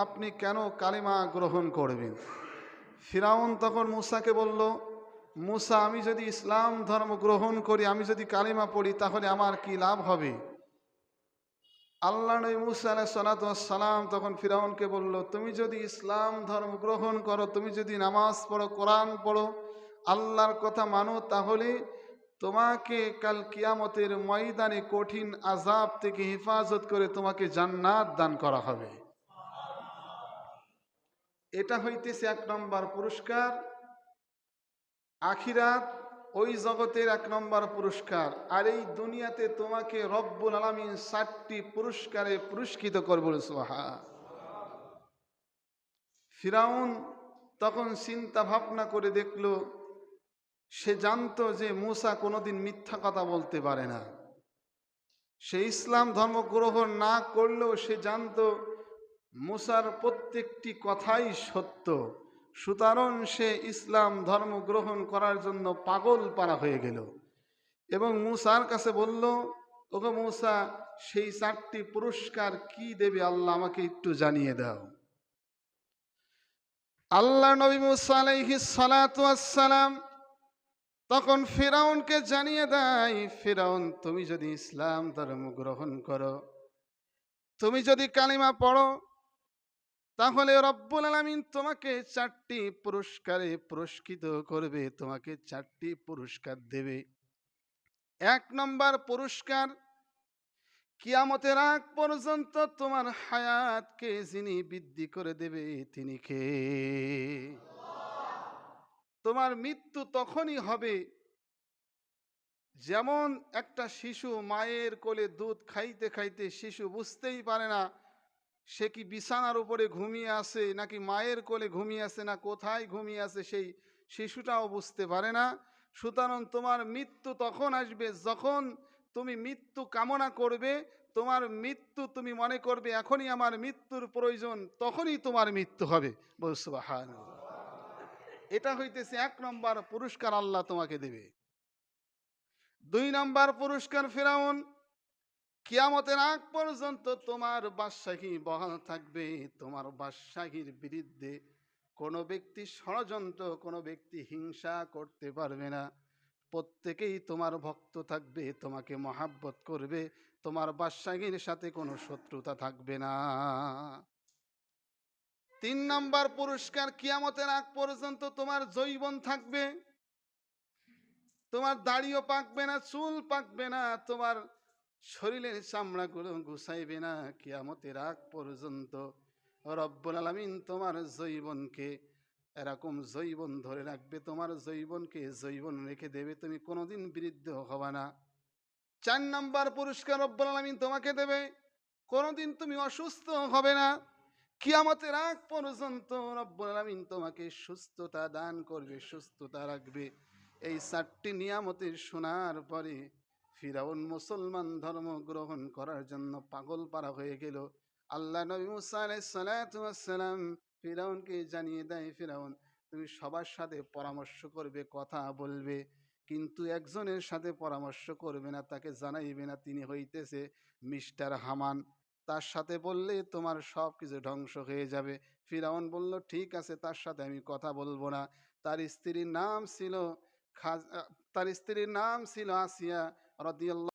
আপনি কেন কালিমা গ্রহণ করবেন? ফিরাউন তখন মূসাকে বলল, মূসা, আমি যদি ইসলাম ধর্ম গ্রহণ করি, আমি যদি কালিমা পড়ি, তাহলে আমার কি লাভ হবে? আল্লাহ নবী মূসা আলাইহিস সালাতু ওয়াস সালাম তখন ফিরাউনকে বলল, তুমি যদি ইসলাম ধর্ম গ্রহণ করো, তুমি যদি নামাজ পড়ো, কোরআন পড়ো, আল্লাহর কথা মানো, তাহলে তোমাকে কাল কিয়ামতের ময়দানে কঠিন আযাব থেকে হেফাজত করে তোমাকে জান্নাত দান করা হবে। এটা হইতেছে 1 নম্বর পুরস্কার। আখিরাত ওই জগতের 1 নম্বর পুরস্কার। আর এই দুনিয়াতে তোমাকে রব্বুল আলামিন 7টি পুরস্কারে পুরস্কৃত করবে। সুবহান। ফিরাউন তখন চিন্তা ভাবনা করে দেখল, সে জানতো যে মূসা কোনোদিন মিথ্যা কথা বলতে পারে না। সে ইসলাম ধর্ম গ্রহণ না করলেও সে জানতো মূসার প্রত্যেকটি কথাই সত্য। সুতরাং সে ইসলাম ধর্ম গ্রহণ করার জন্য পাগল পারা হয়ে গেল এবং মূসার কাছে বলল, ওগো মূসা, সেই 4টি পুরস্কার কি দেবে আল্লাহ, আমাকে একটু জানিয়ে দাও। আল্লাহ নবী মূসা আলাইহিস সালাতু ওয়াস সালাম তখন ফিরাউনকে জানিয়ে দেয়, ফিরাউন, তুমি যদি ইসলাম ধর্ম গ্রহণ করো, তুমি যদি কালিমা পড়ো, তাহলে রব্বুল আলামিন তোমাকে 4টি পুরস্কারে পুরস্কৃত করবে, তোমাকে 4টি পুরস্কার দেবে। 1 নম্বর পুরস্কার, কিয়ামতের আগ পর্যন্ত তোমার হায়াতকে যিনি বৃদ্ধি করে দেবে তিনি কে? তোমার মৃত্যু তখনই হবে, যেমন একটা শিশু মায়ের কোলে দুধ খাইতে খাইতে শিশু বুঝতেই পারে না সে কি বিছানার উপরে ঘুমিয়ে আছে নাকি মায়ের কোলে ঘুমিয়ে আছে না কোথায় ঘুমিয়ে আছে, সেই শিশুটাও বুঝতে পারে না। সুতরাং তোমার মৃত্যু তখন আসবে যখন তুমি মৃত্যু কামনা করবে, তোমার মৃত্যু তুমি মনে করবে এখনই আমার মৃত্যুর প্রয়োজন, তখনই তোমার মৃত্যু হবে। বল সুবহানাল্লাহ। এটা হইতেছে 1 নম্বর পুরস্কার আল্লাহ তোমাকে দেবে। 2 নম্বর পুরস্কার, ফিরাউন, কিয়ামতের আগ পর্যন্ত তোমার বাদশাহী বহাল থাকবে, তোমার বাদশাহীর বিরুদ্ধে কোনো ব্যক্তি ষড়যন্ত্র, কোনো ব্যক্তি হিংসা করতে পারবে না। প্রত্যেকেই তোমার ভক্ত থাকবে, তোমাকে মহাব্বত করবে, তোমার বাদশাহীর সাথে কোনো শত্রুতা থাকবে না। 3 নম্বর পুরস্কার, কিয়ামতের আগ পর্যন্ত তোমার যৌবন থাকবে, তোমার দাড়িও পাকবে না, চুল পাকবে না, তোমার শরীরের চামড়াগুলো গুছাইবে না। কিয়ামতের আগ পর্যন্ত রব্বুল আলামিন তোমার যৌবনকে এরকম যৌবন ধরে রাখবে, তোমার যৌবনকে যৌবন রেখে দেবে, তুমি কোনোদিন বৃদ্ধ হবে না। 4 নম্বর পুরস্কার রব্বুল আলামিন তোমাকে দেবে, কোনোদিন তুমি অসুস্থ হবে না। কিয়ামতের আগ পর্যন্ত রব্বুল আলামিন তোমাকে সুস্থতা দান করবে, সুস্থতা রাখবে। এই 4টি নিয়ামতের শোনার পরে ফিরাউন মুসলমান ধর্ম গ্রহণ করার জন্য পাগল পারা হয়ে গেল। আল্লাহ নবী মুসা আলাইহিস সালাতু ওয়াস সালাম ফিরাউনকে জানিয়ে দেয়, ফিরাউন, তুমি সবার সাথে পরামর্শ করবে, কথা বলবে, কিন্তু একজনের সাথে পরামর্শ করবে না, তাকে জানাইবে না, তিনি হইতেছে মিস্টার হামান। তার সাথে বললে তোমার সব কিছু ধ্বংস হয়ে যাবে। ফিরাউন বলল, ঠিক আছে, তার সাথে আমি কথা বলবো না। তার স্ত্রীর নাম ছিল তার স্ত্রীর নাম ছিল আসিয়া রাদিয়াল্লাহু